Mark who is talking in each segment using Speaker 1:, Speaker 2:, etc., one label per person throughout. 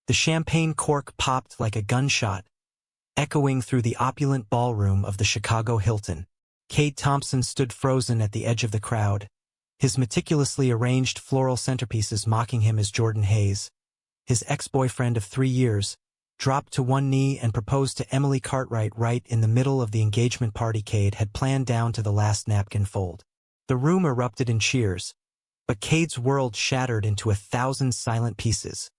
Speaker 1: The champagne cork popped like a gunshot, echoing through the opulent ballroom of the Chicago Hilton. Cade Thompson stood frozen at the edge of the crowd, his meticulously arranged floral centerpieces mocking him as Jordan Hayes, his ex-boyfriend of 3 years, dropped to one knee and proposed to Emily Cartwright right in the middle of the engagement party Cade had planned down to the last napkin fold. The room erupted in cheers, but Cade's world shattered into 1,000 silent pieces,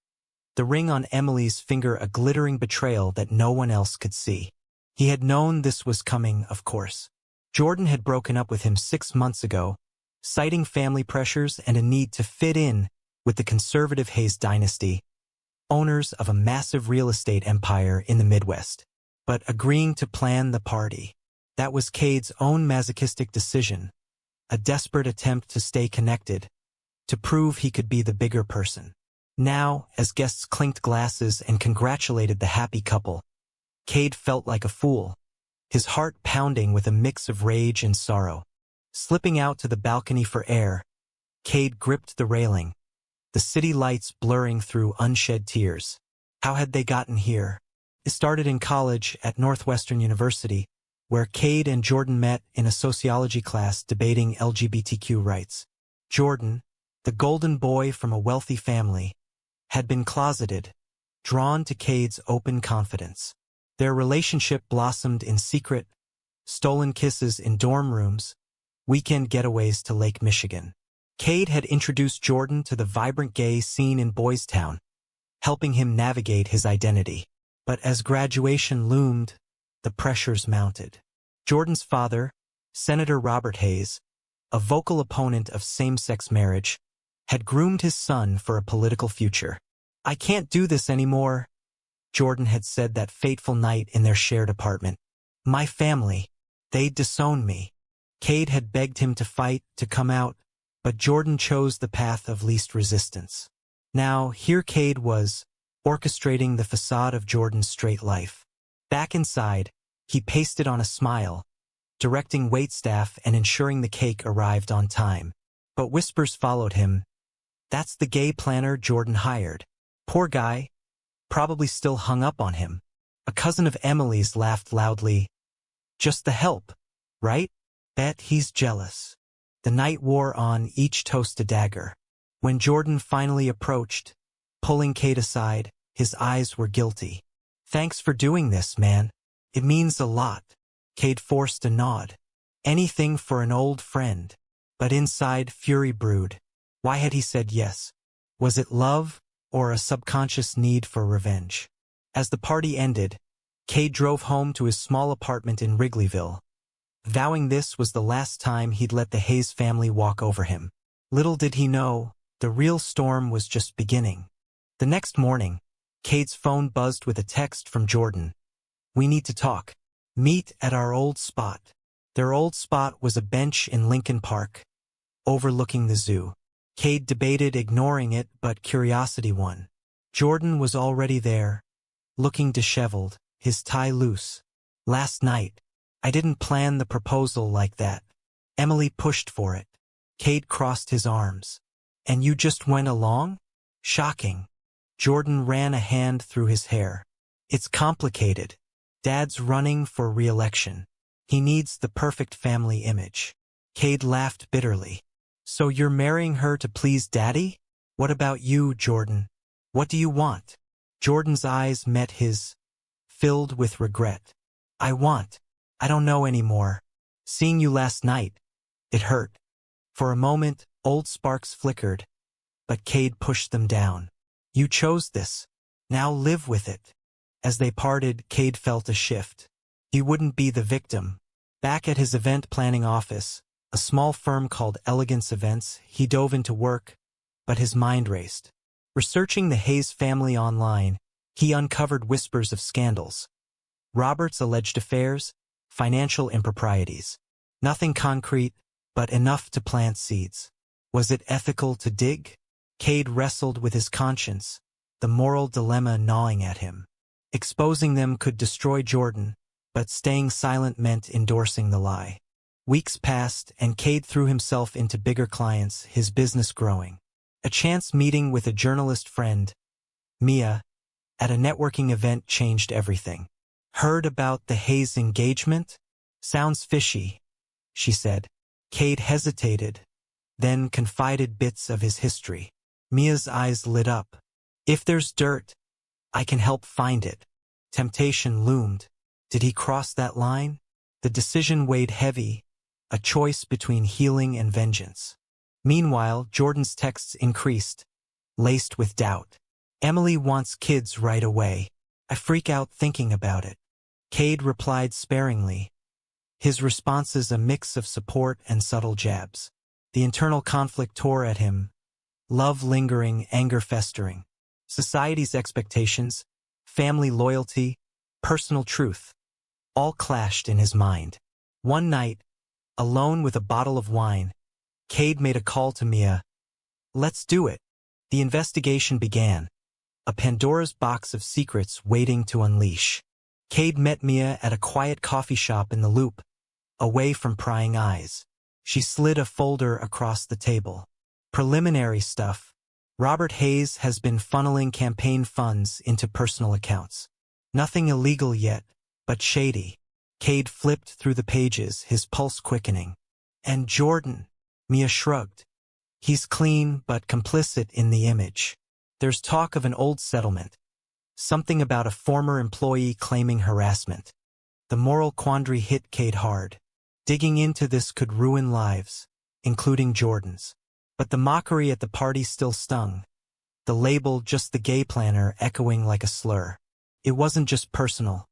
Speaker 1: the ring on Emily's finger a glittering betrayal that no one else could see. He had known this was coming, of course. Jordan had broken up with him 6 months ago, citing family pressures and a need to fit in with the conservative Hayes dynasty, owners of a massive real estate empire in the Midwest. But agreeing to plan the party, that was Cade's own masochistic decision, a desperate attempt to stay connected, to prove he could be the bigger person. Now, as guests clinked glasses and congratulated the happy couple, Cade felt like a fool, his heart pounding with a mix of rage and sorrow. Slipping out to the balcony for air, Cade gripped the railing, the city lights blurring through unshed tears. How had they gotten here? It started in college at Northwestern University, where Cade and Jordan met in a sociology class debating LGBTQ rights. Jordan, the golden boy from a wealthy family, had been closeted, drawn to Cade's open confidence. Their relationship blossomed in secret, stolen kisses in dorm rooms, weekend getaways to Lake Michigan. Cade had introduced Jordan to the vibrant gay scene in Boys Town, helping him navigate his identity. But as graduation loomed, the pressures mounted. Jordan's father, Senator Robert Hayes, a vocal opponent of same-sex marriage, had groomed his son for a political future. "I can't do this anymore," Jordan had said that fateful night in their shared apartment. "My family, they disown me." Cade had begged him to fight, to come out, but Jordan chose the path of least resistance. Now, here Cade was, orchestrating the facade of Jordan's straight life. Back inside, he pasted on a smile, directing waitstaff and ensuring the cake arrived on time. But whispers followed him. "That's the gay planner Jordan hired. Poor guy. Probably still hung up on him." A cousin of Emily's laughed loudly. "Just the help, right? Bet he's jealous." The night wore on, each toast a dagger. When Jordan finally approached, pulling Cade aside, his eyes were guilty. "Thanks for doing this, man. It means a lot." Cade forced a nod. Anything for an old friend. But inside, fury brewed. Why had he said yes? Was it love, or a subconscious need for revenge? As the party ended, Cade drove home to his small apartment in Wrigleyville, vowing this was the last time he'd let the Hayes family walk over him. Little did he know, the real storm was just beginning. The next morning, Cade's phone buzzed with a text from Jordan. "We need to talk. Meet at our old spot." Their old spot was a bench in Lincoln Park, overlooking the zoo. Cade debated ignoring it, but curiosity won. Jordan was already there, looking disheveled, his tie loose. "Last night, I didn't plan the proposal like that. Emily pushed for it." Cade crossed his arms. "And you just went along? Shocking." Jordan ran a hand through his hair. "It's complicated. Dad's running for re-election. He needs the perfect family image." Cade laughed bitterly. "So you're marrying her to please Daddy? What about you, Jordan? What do you want?" Jordan's eyes met his, filled with regret. I don't know anymore. Seeing you last night, it hurt." For a moment, old sparks flickered, but Cade pushed them down. "You chose this. Now live with it." As they parted, Cade felt a shift. He wouldn't be the victim. Back at his event planning office, a small firm called Elegance Events, he dove into work, but his mind raced. Researching the Hayes family online, he uncovered whispers of scandals. Robert's alleged affairs, financial improprieties. Nothing concrete, but enough to plant seeds. Was it ethical to dig? Cade wrestled with his conscience, the moral dilemma gnawing at him. Exposing them could destroy Jordan, but staying silent meant endorsing the lie. Weeks passed, and Cade threw himself into bigger clients, his business growing. A chance meeting with a journalist friend, Mia, at a networking event changed everything. Heard about the Hayes engagement? Sounds fishy, she said. Cade hesitated, then confided bits of his history. Mia's eyes lit up. If there's dirt, I can help find it. Temptation loomed. Did he cross that line? The decision weighed heavy, a choice between healing and vengeance. Meanwhile, Jordan's texts increased, laced with doubt. Emily wants kids right away. I freak out thinking about it. Cade replied sparingly, his responses a mix of support and subtle jabs. The internal conflict tore at him, love lingering, anger festering. Society's expectations, family loyalty, personal truth, all clashed in his mind. One night, alone with a bottle of wine, Cade made a call to Mia. Let's do it. The investigation began, a Pandora's box of secrets waiting to unleash. Cade met Mia at a quiet coffee shop in the Loop, away from prying eyes. She slid a folder across the table. Preliminary stuff. Robert Hayes has been funneling campaign funds into personal accounts. Nothing illegal yet, but shady. Cade flipped through the pages, his pulse quickening. And Jordan, Mia shrugged. He's clean but complicit in the image. There's talk of an old settlement. Something about a former employee claiming harassment. The moral quandary hit Cade hard. Digging into this could ruin lives, including Jordan's. But the mockery at the party still stung. The label, just the gay planner, echoing like a slur. It wasn't just personal.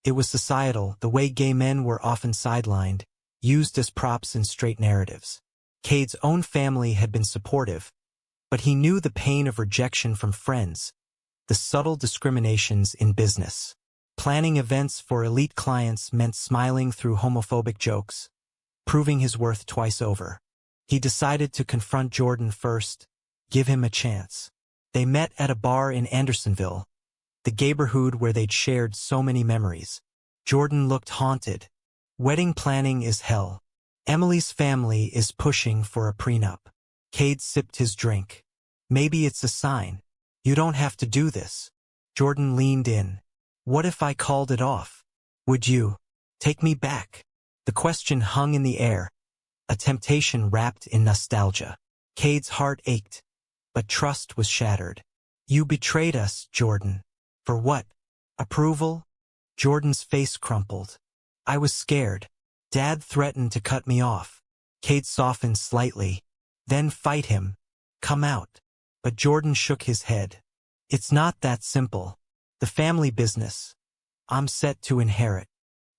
Speaker 1: It was societal, the way gay men were often sidelined, used as props in straight narratives. Cade's own family had been supportive, but he knew the pain of rejection from friends, the subtle discriminations in business. Planning events for elite clients meant smiling through homophobic jokes, proving his worth twice over. He decided to confront Jordan first, give him a chance. They met at a bar in Andersonville, the gayborhood where they'd shared so many memories. Jordan looked haunted. Wedding planning is hell. Emily's family is pushing for a prenup. Cade sipped his drink. Maybe it's a sign. You don't have to do this. Jordan leaned in. What if I called it off? Would you take me back? The question hung in the air, a temptation wrapped in nostalgia. Cade's heart ached, but trust was shattered. You betrayed us, Jordan. For what? Approval? Jordan's face crumpled. I was scared. Dad threatened to cut me off. Cade softened slightly. Then fight him. Come out. But Jordan shook his head. It's not that simple. The family business. I'm set to inherit.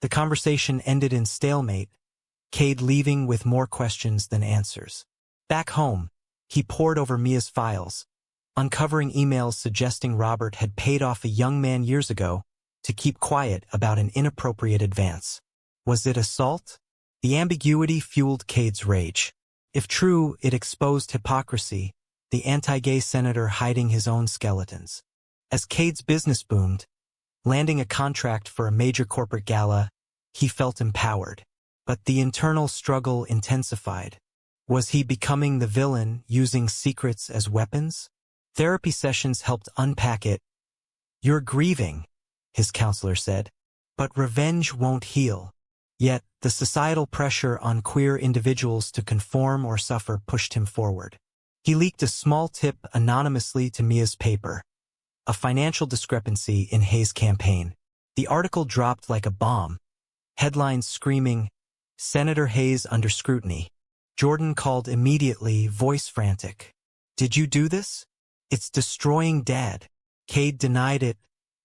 Speaker 1: The conversation ended in stalemate, Cade leaving with more questions than answers. Back home, he pored over Mia's files, uncovering emails suggesting Robert had paid off a young man years ago to keep quiet about an inappropriate advance. Was it assault? The ambiguity fueled Cade's rage. If true, it exposed hypocrisy, the anti-gay senator hiding his own skeletons. As Cade's business boomed, landing a contract for a major corporate gala, he felt empowered. But the internal struggle intensified. Was he becoming the villain, using secrets as weapons? Therapy sessions helped unpack it. You're grieving, his counselor said, but revenge won't heal. Yet, the societal pressure on queer individuals to conform or suffer pushed him forward. He leaked a small tip anonymously to Mia's paper. A financial discrepancy in Hayes' campaign. The article dropped like a bomb. Headlines screaming, Senator Hayes under scrutiny. Jordan called immediately, voice frantic. Did you do this? It's destroying Dad. Cade denied it,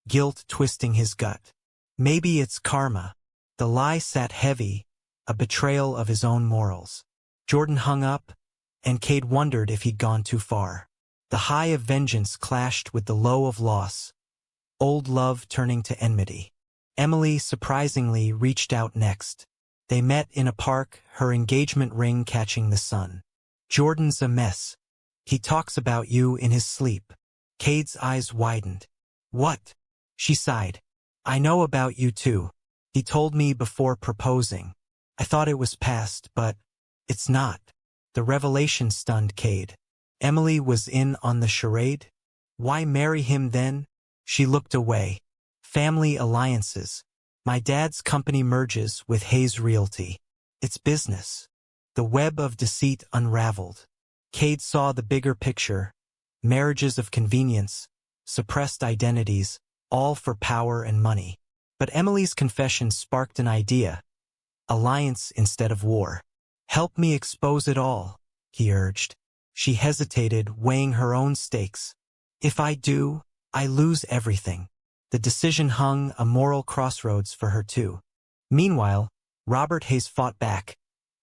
Speaker 1: guilt twisting his gut. Maybe it's karma. The lie sat heavy, a betrayal of his own morals. Jordan hung up, and Cade wondered if he'd gone too far. The high of vengeance clashed with the low of loss, old love turning to enmity. Emily surprisingly reached out next. They met in a park, her engagement ring catching the sun. Jordan's a mess. He talks about you in his sleep. Cade's eyes widened. What? She sighed. I know about you too. He told me before proposing. I thought it was past, but it's not. The revelation stunned Cade. Emily was in on the charade? Why marry him then? She looked away. Family alliances. My dad's company merges with Hayes Realty. It's business. The web of deceit unraveled. Cade saw the bigger picture. Marriages of convenience, suppressed identities, all for power and money. But Emily's confession sparked an idea. Alliance instead of war. Help me expose it all, he urged. She hesitated, weighing her own stakes. If I do, I lose everything. The decision hung a moral crossroads for her too. Meanwhile, Robert Hayes fought back,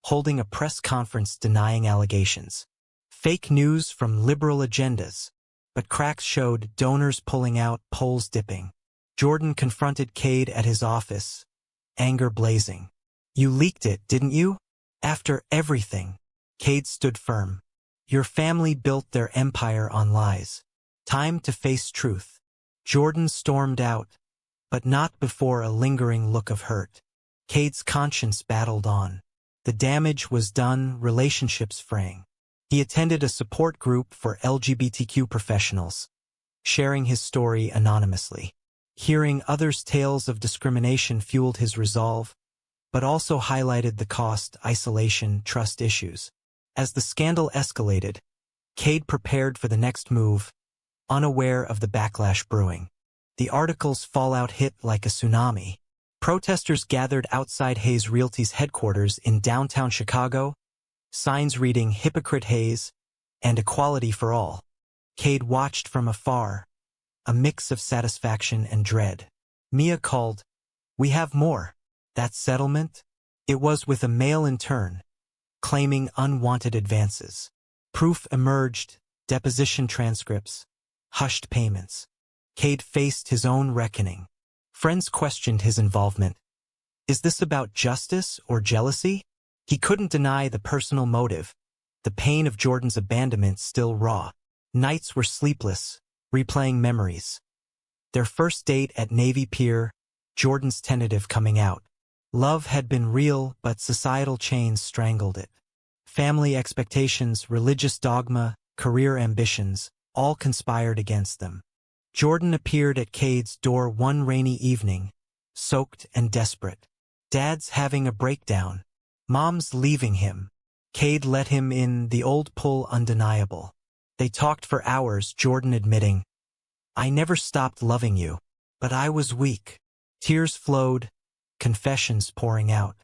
Speaker 1: holding a press conference denying allegations. Fake news from liberal agendas. But cracks showed donors pulling out, polls dipping. Jordan confronted Cade at his office, anger blazing. You leaked it, didn't you? After everything. Cade stood firm. Your family built their empire on lies. Time to face truth. Jordan stormed out, but not before a lingering look of hurt. Cade's conscience battled on. The damage was done, relationships fraying. He attended a support group for LGBTQ professionals, sharing his story anonymously. Hearing others' tales of discrimination fueled his resolve, but also highlighted the cost, isolation, trust issues. As the scandal escalated, Cade prepared for the next move, unaware of the backlash brewing. The article's fallout hit like a tsunami. Protesters gathered outside Hayes Realty's headquarters in downtown Chicago, signs reading "Hypocrite Hayes" and "Equality for All." Cade watched from afar, a mix of satisfaction and dread. Mia called, "We have more." That settlement? It was with a mail in turn, claiming unwanted advances. Proof emerged, deposition transcripts, hushed payments. Cade faced his own reckoning. Friends questioned his involvement. Is this about justice or jealousy? He couldn't deny the personal motive. The pain of Jordan's abandonment still raw. Nights were sleepless, replaying memories. Their first date at Navy Pier, Jordan's tentative coming out. Love had been real, but societal chains strangled it. Family expectations, religious dogma, career ambitions, all conspired against them. Jordan appeared at Cade's door one rainy evening, soaked and desperate. Dad's having a breakdown. Mom's leaving him. Cade let him in, the old pull undeniable. They talked for hours, Jordan admitting, "I never stopped loving you, but I was weak." Tears flowed, confessions pouring out.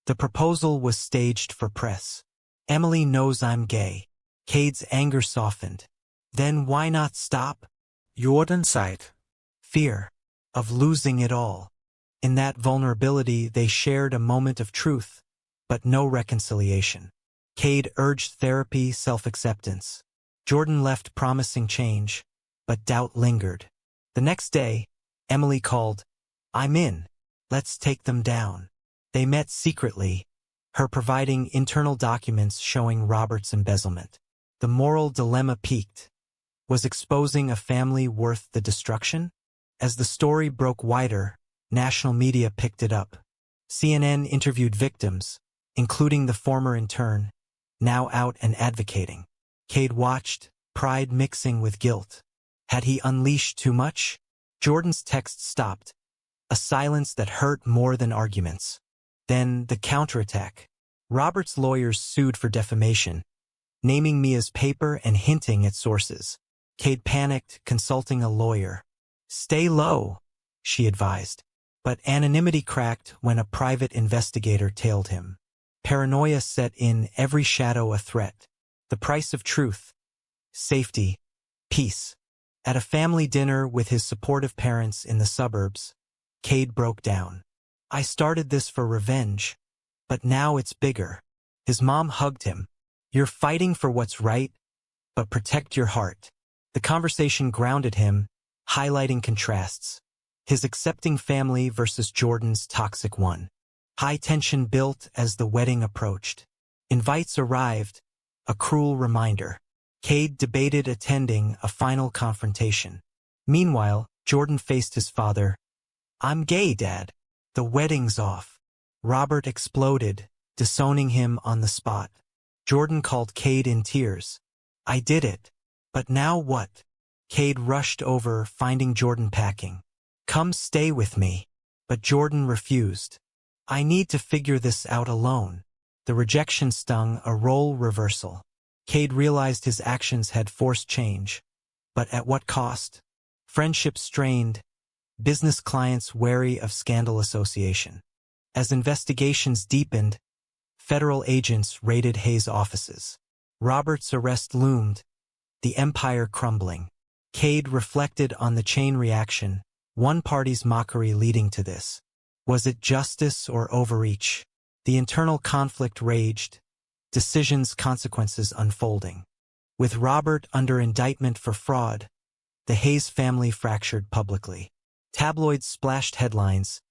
Speaker 1: The proposal was staged for press. Emily knows I'm gay. Cade's anger softened. Then why not stop? Jordan sighed. Fear of losing it all. In that vulnerability they shared a moment of truth, but no reconciliation. Cade urged therapy, self-acceptance. Jordan left promising change, but doubt lingered. The next day, Emily called, "I'm in. Let's take them down." They met secretly, her providing internal documents showing Robert's embezzlement. The moral dilemma peaked. Was exposing a family worth the destruction? As the story broke wider, national media picked it up. CNN interviewed victims, including the former intern, now out and advocating. Cade watched, pride mixing with guilt. Had he unleashed too much? Jordan's text stopped, a silence that hurt more than arguments. Then the counterattack. Robert's lawyers sued for defamation, naming Mia's paper and hinting at sources. Cade panicked, consulting a lawyer. "Stay low," she advised. But anonymity cracked when a private investigator tailed him. Paranoia set in, every shadow a threat. The price of truth. Safety. Peace. At a family dinner with his supportive parents in the suburbs, Cade broke down. "I started this for revenge, but now it's bigger." His mom hugged him. "You're fighting for what's right, but protect your heart." The conversation grounded him, highlighting contrasts. His accepting family versus Jordan's toxic one. High tension built as the wedding approached. Invites arrived, a cruel reminder. Cade debated attending a final confrontation. Meanwhile, Jordan faced his father. "I'm gay, Dad. The wedding's off." Robert exploded, disowning him on the spot. Jordan called Cade in tears. "I did it. But now what?" Cade rushed over, finding Jordan packing. "Come stay with me." But Jordan refused. "I need to figure this out alone." The rejection stung, a role reversal. Cade realized his actions had forced change. But at what cost? Friendships strained, business clients wary of scandal association. As investigations deepened, federal agents raided Hayes' offices. Robert's arrest loomed, the empire crumbling. Cade reflected on the chain reaction, one party's mockery leading to this. Was it justice or overreach? The internal conflict raged, decisions, consequences unfolding. With Robert under indictment for fraud, the Hayes family fractured publicly. Tabloids splashed headlines.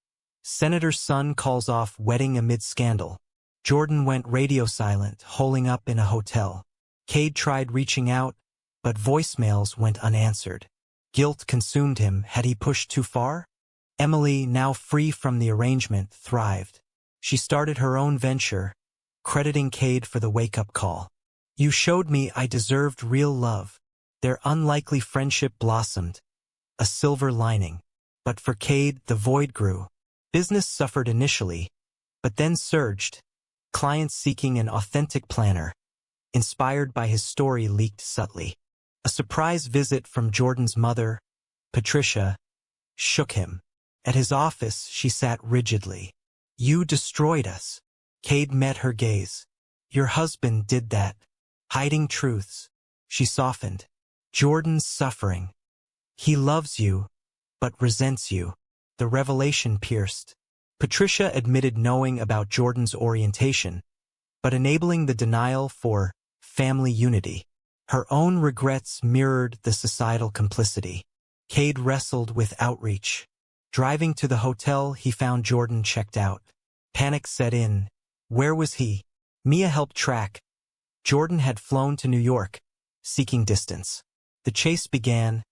Speaker 1: Senator's son calls off wedding amid scandal. Jordan went radio silent, holing up in a hotel. Cade tried reaching out, but voicemails went unanswered. Guilt consumed him. Had he pushed too far? Emily, now free from the arrangement, thrived. She started her own venture, crediting Cade for the wake-up call. "You showed me I deserved real love." Their unlikely friendship blossomed, a silver lining. But for Cade, the void grew. Business suffered initially, but then surged. Clients seeking an authentic planner, inspired by his story, leaked subtly. A surprise visit from Jordan's mother, Patricia, shook him. At his office, she sat rigidly. "You destroyed us." Cade met her gaze. "Your husband did that." Hiding truths. She softened. "Jordan's suffering. He loves you, but resents you." The revelation pierced. Patricia admitted knowing about Jordan's orientation, but enabling the denial for family unity. Her own regrets mirrored the societal complicity. Cade wrestled with outreach. Driving to the hotel, he found Jordan checked out. Panic set in. Where was he? Mia helped track. Jordan had flown to New York, seeking distance. The chase began,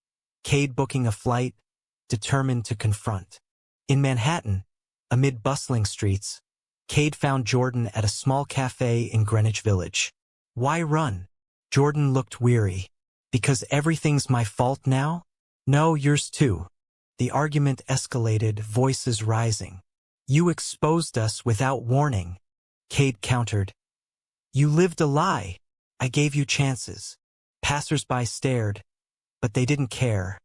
Speaker 1: Cade booking a flight, determined to confront. In Manhattan, amid bustling streets, Cade found Jordan at a small cafe in Greenwich Village. "Why run?" Jordan looked weary. "Because everything's my fault now?" "No, yours too." The argument escalated, voices rising. "You exposed us without warning," Cade countered. "You lived a lie. I gave you chances." Passers-by stared, but they didn't care.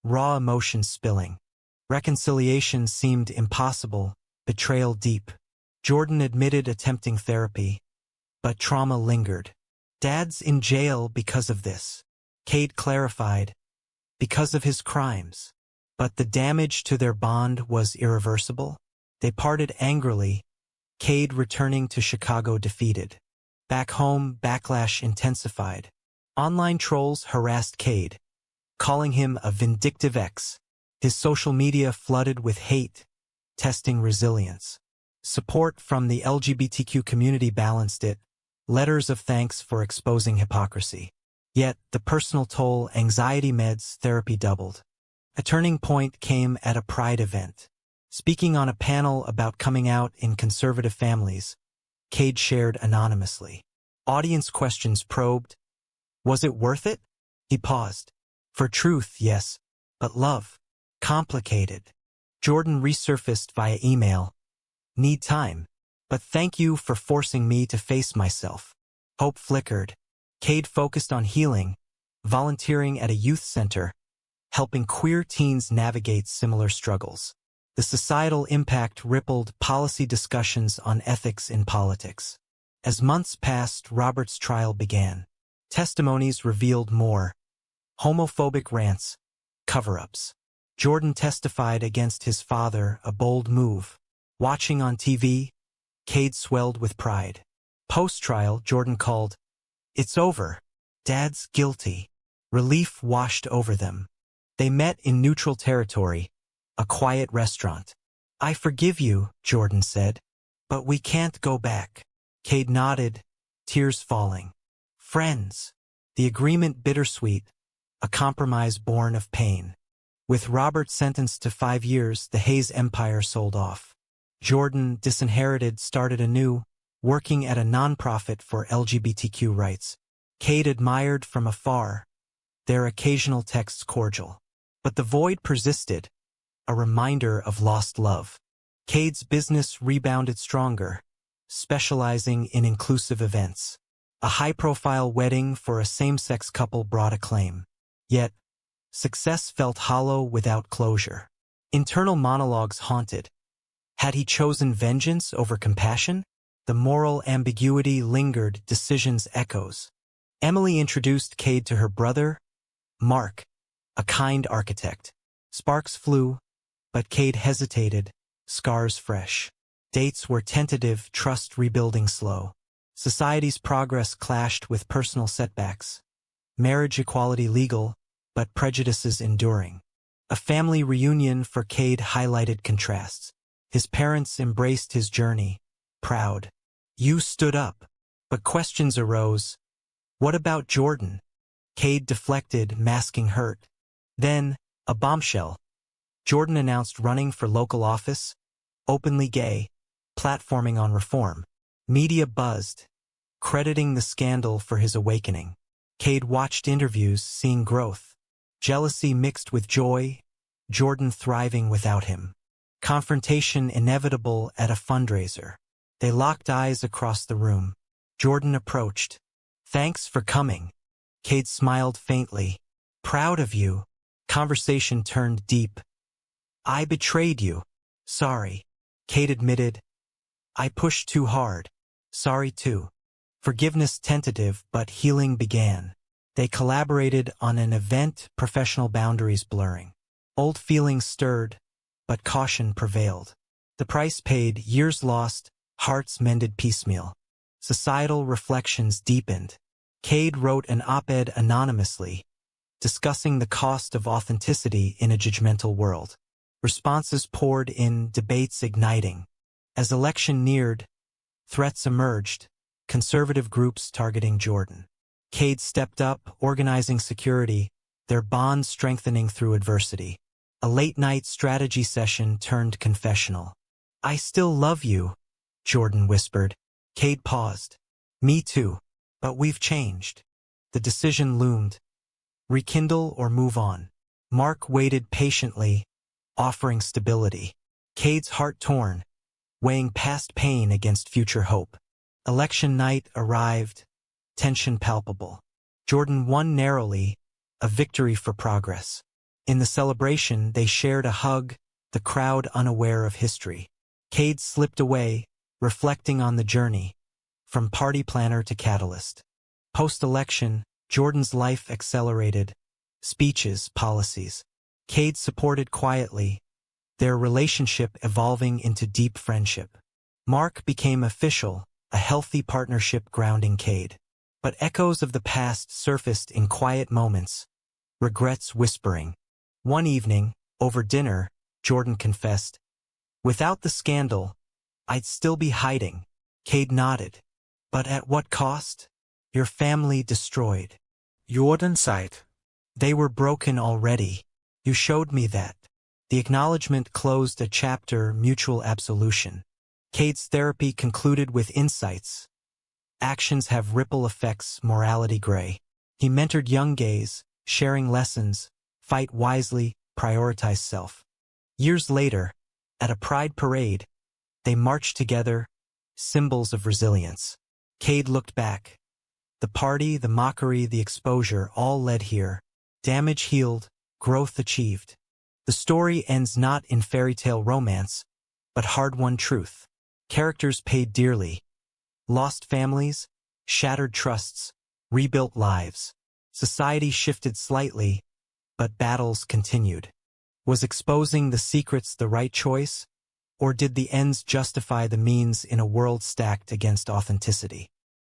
Speaker 1: Raw emotion spilling. Reconciliation seemed impossible, betrayal deep. Jordan admitted attempting therapy, but trauma lingered. "Dad's in jail because of this." Cade clarified, "Because of his crimes." But the damage to their bond was irreversible. They parted angrily, Cade returning to Chicago defeated. Back home, backlash intensified. Online trolls harassed Cade, calling him a vindictive ex. His social media flooded with hate, testing resilience. Support from the LGBTQ community balanced it, letters of thanks for exposing hypocrisy. Yet, the personal toll, anxiety meds, therapy doubled. A turning point came at a Pride event. Speaking on a panel about coming out in conservative families, Cade shared anonymously. Audience questions probed. Was it worth it? He paused. For truth, yes, but love. Complicated. Jordan resurfaced via email. Need time. But thank you for forcing me to face myself. Hope flickered. Cade focused on healing, volunteering at a youth center, helping queer teens navigate similar struggles. The societal impact rippled policy discussions on ethics in politics. As months passed, Robert's trial began. Testimonies revealed more. Homophobic rants, cover-ups. Jordan testified against his father, a bold move. Watching on TV, Cade swelled with pride. Post-trial, Jordan called, "It's over. Dad's guilty." Relief washed over them. They met in neutral territory, a quiet restaurant. "I forgive you," Jordan said, "but we can't go back." Cade nodded, tears falling. Friends. The agreement bittersweet, a compromise born of pain. With Robert sentenced to 5 years, the Hayes empire sold off. Jordan, disinherited, started anew, working at a nonprofit for LGBTQ rights. Cade admired from afar, their occasional texts cordial. But the void persisted, a reminder of lost love. Cade's business rebounded stronger, specializing in inclusive events. A high-profile wedding for a same-sex couple brought acclaim. Yet, success felt hollow without closure. Internal monologues haunted. Had he chosen vengeance over compassion? The moral ambiguity lingered, decisions echoes. Emily introduced Cade to her brother, Mark, a kind architect. Sparks flew, but Cade hesitated, scars fresh. Dates were tentative, trust rebuilding slow. Society's progress clashed with personal setbacks. Marriage equality legal, but prejudices enduring. A family reunion for Cade highlighted contrasts. His parents embraced his journey, proud. You stood up, but questions arose. What about Jordan? Cade deflected, masking hurt. Then, a bombshell. Jordan announced running for local office, openly gay, platforming on reform. Media buzzed, crediting the scandal for his awakening. Cade watched interviews, seeing growth. Jealousy mixed with joy, Jordan thriving without him. Confrontation inevitable at a fundraiser. They locked eyes across the room. Jordan approached. Thanks for coming. Cade smiled faintly. Proud of you. Conversation turned deep. I betrayed you. Sorry. Cade admitted. I pushed too hard. Sorry too. Forgiveness tentative, but healing began. They collaborated on an event, professional boundaries blurring. Old feelings stirred, but caution prevailed. The price paid, years lost, hearts mended piecemeal. Societal reflections deepened. Cade wrote an op-ed anonymously, discussing the cost of authenticity in a judgmental world. Responses poured in, debates igniting. As election neared, threats emerged, conservative groups targeting Jordan. Cade stepped up, organizing security, their bond strengthening through adversity. A late-night strategy session turned confessional. I still love you, Jordan whispered. Cade paused. Me too. But we've changed. The decision loomed. Rekindle or move on. Mark waited patiently, offering stability. Cade's heart torn, weighing past pain against future hope. Election night arrived, tension palpable. Jordan won narrowly, a victory for progress. In the celebration, they shared a hug, the crowd unaware of history. Cade slipped away, reflecting on the journey, from party planner to catalyst. Post-election, Jordan's life accelerated. Speeches, policies. Cade supported quietly, their relationship evolving into deep friendship. Mark became official, a healthy partnership grounding Cade. But echoes of the past surfaced in quiet moments, regrets whispering. One evening, over dinner, Jordan confessed, without the scandal, I'd still be hiding. Cade nodded. But at what cost? Your family destroyed.
Speaker 2: Jordan sighed.
Speaker 1: They were broken already. You showed me that. The acknowledgement closed a chapter, mutual absolution. Cade's therapy concluded with insights. Actions have ripple effects, morality gray. He mentored young gays, sharing lessons, fight wisely, prioritize self. Years later, at a pride parade, they marched together, symbols of resilience. Cade looked back. The party, the mockery, the exposure all led here. Damage healed, growth achieved. The story ends not in fairy tale romance, but hard-won truth. Characters paid dearly. Lost families, shattered trusts, rebuilt lives. Society shifted slightly, but battles continued. Was exposing the secrets the right choice? Or did the ends justify the means in a world stacked against authenticity?